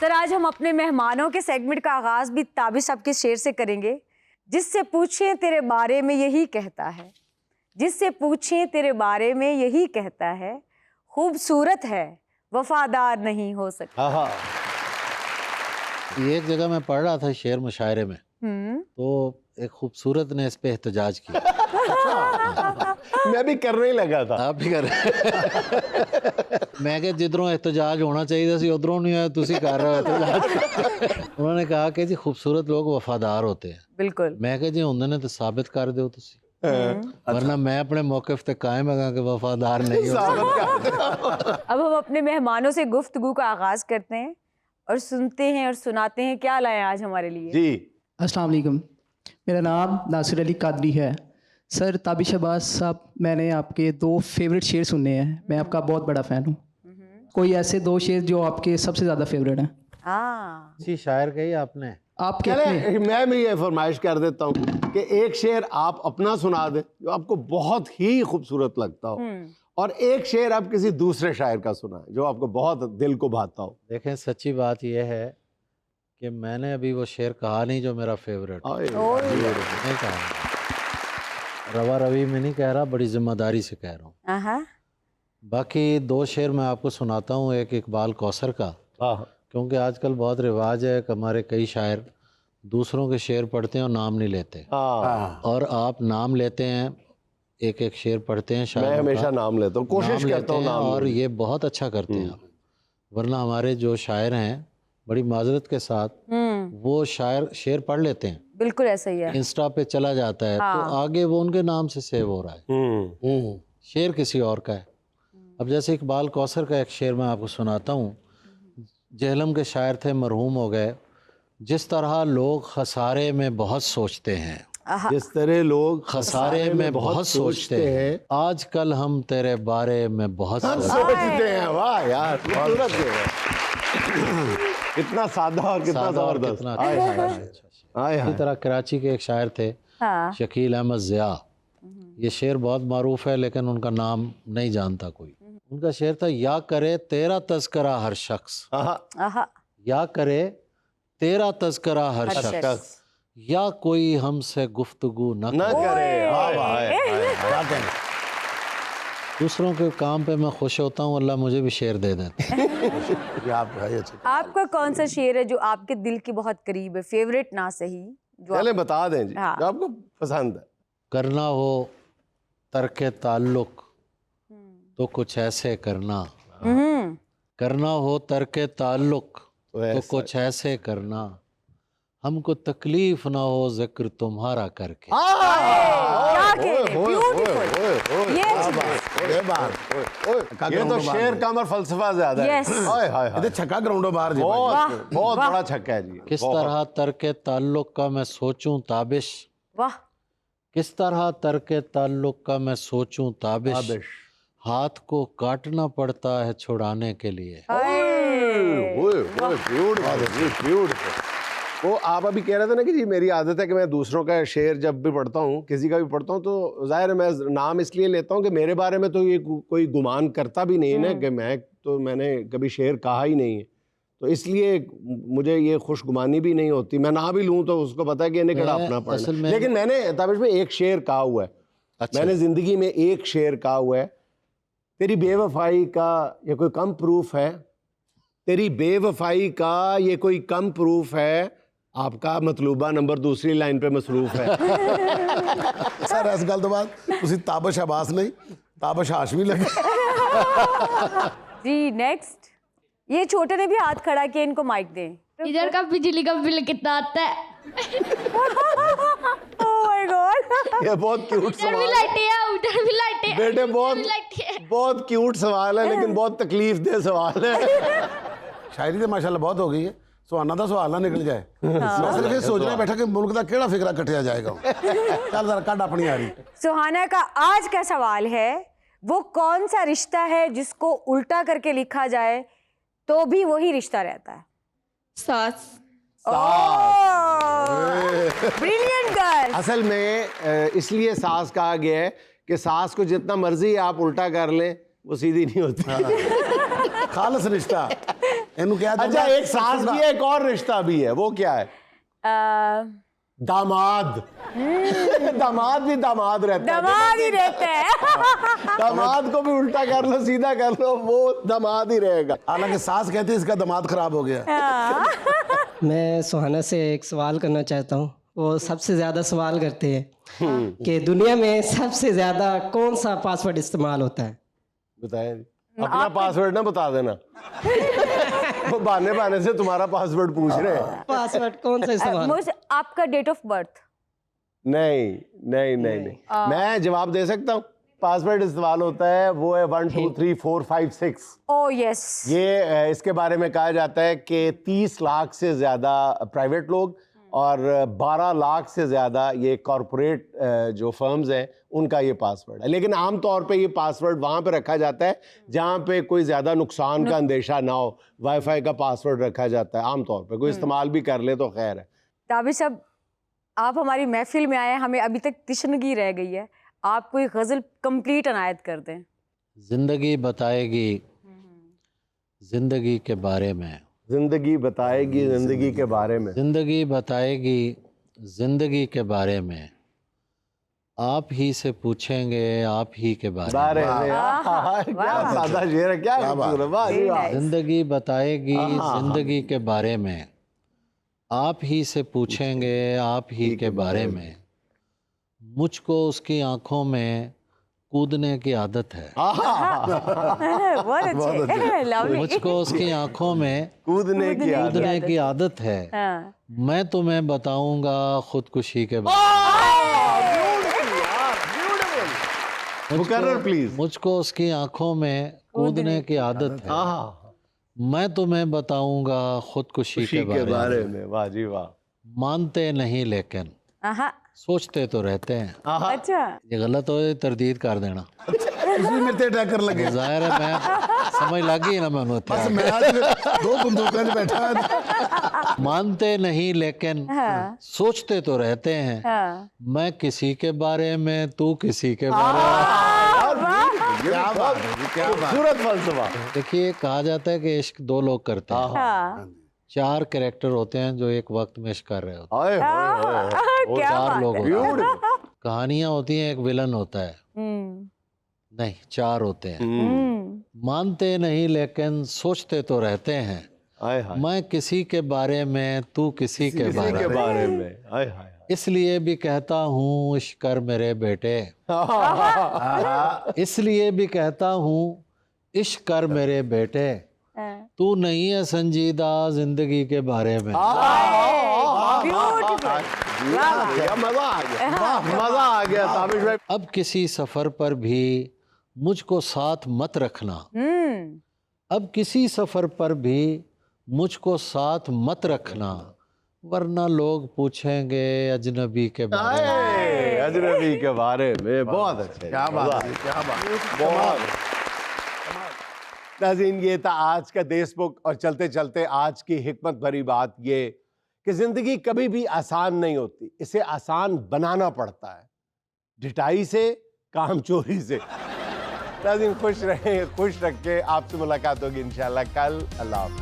Sir आज हम अपने मेहमानों के सेगमेंट का आगाज भी ताबिश आपके शेर से करेंगे। जिससे पूछें तेरे बारे में यही कहता है, जिससे पूछें तेरे बारे में यही कहता है, खूबसूरत है वफादार नहीं हो सकता। ये एक जगह मैं पढ़ रहा था शेर मुशायरे में, तो एक खूबसूरत ने इस पे एहतजाज किया। मैं भी करने ही लगा था। आप भी कर मैं कि जिधरों एहतजाज होना चाहिए सी उधरों नहीं है, तुसी कर रहे हो एहतजाज। उन्होंने कहा कि जी खूबसूरत लोग वफादार होते हैं। बिल्कुल। मैं कि जी होंदे ने तो साबित कर दो तुसी, वरना मैं अपने मौक़िफ़ ते कायम है कि वफादार नहीं हो। अब हम अपने मेहमानों से गुफ्तगू का आगाज करते हैं और सुनते हैं और सुनाते हैं क्या लाए आज हमारे लिए। जी अस्सलाम वालेकुम, मेरा नाम नासिर अली कादरी है। सर ताबिश अब्बास साहब, मैंने आपके 2 फेवरेट शेर सुने हैं, मैं आपका बहुत बड़ा फ़ैन हूँ। कोई ऐसे 2 शेर जो आपके सबसे ज़्यादा फेवरेट हैं? हाँ जी शायर कही आपने। आपके चले मैं भी ये फरमाइश कर देता हूँ कि एक शेर आप अपना सुना दें जो आपको बहुत ही खूबसूरत लगता हो, और एक शेर आप किसी दूसरे शायर का सुनाएं जो आपको बहुत दिल को भाता हो। देखें सच्ची बात यह है कि मैंने अभी वो शेर कहा नहीं जो मेरा फेवरेट है। नहीं कहा, रवा रवी में नहीं कह रहा, बड़ी जिम्मेदारी से कह रहा हूँ। बाकी 2 शेर मैं आपको सुनाता हूँ, एक इकबाल कौसर का, क्योंकि आजकल बहुत रिवाज है कि हमारे कई शायर दूसरों के शेर पढ़ते हैं और नाम नहीं लेते, और आप नाम लेते हैं, एक एक शेर पढ़ते हैं शायद। मैं हमेशा नाम लेता हूँ, कोशिश करता हूँ नाम, और ये बहुत अच्छा करते हैं आप। वरना हमारे जो शायर हैं बड़ी माजरत के साथ वो शायर शेर पढ़ लेते हैं, बिल्कुल ऐसा ही है, इंस्टा पे चला जाता है, तो आगे वो उनके नाम से सेव हो रहा है, शेर किसी और का है। अब जैसे इकबाल कौसर का एक शेर मैं आपको सुनाता हूँ। जेहलम के शायर थे, मरहूम हो गए। जिस तरह लोग खसारे में बहुत सोचते हैं, जिस तरह लोग खसारे में बहुत सोचते हैं, आजकल हम तेरे बारे में बहुत सोचते हैं। वाह यार, कितना सादा और कितना जबरदस्त। इसी तरह कराची के एक शायर थे शकील अहमद ज़िया, ये शेर बहुत मारूफ है लेकिन उनका नाम नहीं जानता कोई। उनका शेर था, या करे तेरा तज़किरा हर शख्स, या करे तेरा तज़किरा हर शख्स, या कोई हमसे गुफ्तगू न करे। दूसरों के काम पे मैं खुश होता हूँ, अल्लाह मुझे भी शेर दे देता। आपका कौन सा शेर है जो आपके दिल के बहुत करीब है, फेवरेट ना सही, जो पहले बता दें जी, जो आपको पसंद है। करना हो तर्के ताल्लुक तो कुछ ऐसे करना, करना हो तर्के ताल्लुक तो कुछ ऐसे करना, हमको तकलीफ ना हो जिक्र तुम्हारा करके। ये तो शेर का अमर फलसफा ज्यादा है। ये छक्का ग्राउंडों बाहर जी, बहुत बड़ा छक्का है जी। किस तरह तर्के ताल्लुक का मैं सोचूं ताबिश, वाह, किस तरह तर्के ताल्लुक का मैं सोचूं ताबिश, हाथ को काटना पड़ता है छुड़ाने के लिए। वो आप अभी कह रहे थे ना कि जी मेरी आदत है कि मैं दूसरों का शेर जब भी पढ़ता हूँ, किसी का भी पढ़ता हूँ, तो जाहिर है मैं नाम इसलिए लेता हूँ कि मेरे बारे में तो ये कोई गुमान करता भी नहीं है ना कि मैंने कभी शेर कहा ही नहीं है, तो इसलिए मुझे ये खुशगुमानी भी नहीं होती। मैं ना भी लूँ तो उसको पता है कि इन्हें कड़ा अपना पढ़ना। लेकिन मैंने ताबिश में एक शेर कहा हुआ है। मैंने ज़िंदगी में एक शेर कहा हुआ है, तेरी बेवफाई का ये कोई कम प्रूफ है, तेरी बेवफाई का ये कोई कम प्रूफ है, आपका मतलूबा नंबर दूसरी लाइन पे मसरूफ है। सर इस गल तो बाद तुसी ताबिश अब्बास नहीं ताबिश हाशमी लगे। जी नेक्स्ट, ये छोटे ने भी हाथ खड़ा किया, इनको माइक दें। इधर का बिजली का बिल कितना आता है? ओह माय गॉड, ये बहुत क्यूट सवाल है। उधर भी लाइटें हैं, बेटे बहुत क्यूट सवाल है, लेकिन बहुत तकलीफ दे सवाल है। शायरी तो माशाल्लाह बहुत हो गई है, सुहाना का सवाल ना निकल जाए। मैं सिर्फ ये सोचना बैठा कि मुल्क का केड़ा फिक्रा कटिया जाएगा। चल जरा कट अपनी आ रही। सुहाना का आज का सवाल है, वो कौन सा रिश्ता है जिसको उल्टा करके लिखा जाए तो भी वही रिश्ता रहता है? सास। Brilliant girl. असल में इसलिए सास कहा गया है कि सास को जितना मर्जी आप उल्टा कर लें वो सीधी नहीं होती। खालस रिश्ता इन्हों क्या अच्छा, एक सास भी है, एक और रिश्ता भी है, वो क्या है? दामाद। दामाद भी दामाद रहता है। दामाद ही रहता है। दामाद को भी उल्टा कर लो, सीधा कर लो, वो दामाद ही रहेगा। हालांकि सास कहती है इसका दामाद खराब हो गया। मैं सुहाना से एक सवाल करना चाहता हूँ। वो सबसे ज़्यादा सवाल करते हैं कि दुनिया में सबसे ज़्यादा कौन सा पासवर्ड इस्तेमाल होता है? बताएं, अपना पासवर्ड ना बता देना। वो बहाने बहाने से तुम्हारा पासवर्ड पूछ रहे हैं। पासवर्ड कौन सा इस्तेमाल? मुझे आपका डेट ऑफ बर्थ। नहीं नहीं नहीं नहीं, मैं जवाब दे सकता हूँ। पासवर्ड इस्तेमाल होता है, वो है 1 2 3 4 5 6। Oh yes. ये इसके बारे में कहा जाता है कि 30 लाख से ज़्यादा प्राइवेट लोग और 12 लाख से ज़्यादा ये कॉरपोरेट जो फर्म्स हैं उनका ये पासवर्ड है। लेकिन आम तौर पे ये पासवर्ड वहाँ पे रखा जाता है जहाँ पे कोई ज़्यादा नुकसान का अंदेशा ना हो। वाईफाई का पासवर्ड रखा जाता है आम तौर पे, कोई इस्तेमाल भी कर ले तो खैर है। ताबिश साहब, आप हमारी महफिल में आए, हमें अभी तक तिश्नगी रह गई है, आप कोई गज़ल कंप्लीट अनायत कर दें। जिंदगी बताएगी जिंदगी के बारे में, जिंदगी बताएगी जिंदगी के बारे में, जिंदगी बताएगी जिंदगी के बारे में, आप ही से पूछेंगे आप ही के बारे बारे में। में। क्या सादा शेर है, क्या खूबसूरत, वाह जी वाह। जिंदगी बताएगी जिंदगी के बारे में, आप ही से पूछेंगे आप ही के बारे में, मुझको उसकी आंखों में कूदने की आदत है। बहुत अच्छे, लवली। मुझको उसकी आंखों में कूदने की आदत। कूदने की आदत है। हाँ। मैं तुम्हें बताऊंगा खुदकुशी के बारे में। मुकर्रर प्लीज। मुझको उसकी आंखों में कूदने की आदत है। मैं तुम्हें बताऊंगा खुदकुशी के बारे में। वाह जी वाह। मानते नहीं लेकिन सोचते तो रहते हैं। अच्छा, ये गलत हो ये तरदीद कर देना। इसलिए मेरे ते टक्कर लगे। जाहिर है मैं समझ लगी ना मैं बस मैं आज 2 बंदूकों में बैठा है। मानते नहीं लेकिन सोचते तो रहते हैं। मैं किसी के बारे में तू किसी के बारे में। क्या बात है, क्या बात है। खूबसूरत फलसफा। देखिए कहा जाता है कि इश्क 2 लोग करते हैं। 4 कैरेक्टर होते हैं जो एक वक्त में इश्क कर रहे होते हाय हाय हाय। हैं। 4 लोग होते हैं। Beautiful। कहानियां होती हैं, एक विलन होता है। नहीं 4 होते हैं। मानते नहीं लेकिन सोचते तो रहते हैं। हाय हाय। मैं किसी के बारे में तू किसी के किसी के बारे में। हाय हाय। इसलिए भी कहता हूँ इश्क कर मेरे बेटे, इसलिए भी कहता हूँ इश्क कर मेरे बेटे, तू नहीं है संजीदा जिंदगी के बारे में। मजा आ गया, मजा आ गया ताबिश भाई। अब किसी सफर पर भी मुझको साथ मत रखना, अब किसी सफर पर भी मुझको साथ मत रखना, वरना लोग पूछेंगे अजनबी के बारे में। अजनबी के बारे में। बहुत अच्छे, क्या बात है, क्या बात है। बहुत। नाज़रीन, ये था आज का देशबुक। और चलते चलते आज की हिकमत भरी बात ये कि जिंदगी कभी भी आसान नहीं होती, इसे आसान बनाना पड़ता है, ढिठाई से, काम चोरी से। नाज़रीन खुश रहें, खुश रखें। आपसे मुलाकात होगी इंशाल्लाह कल। अल्लाह हाफ़िज़।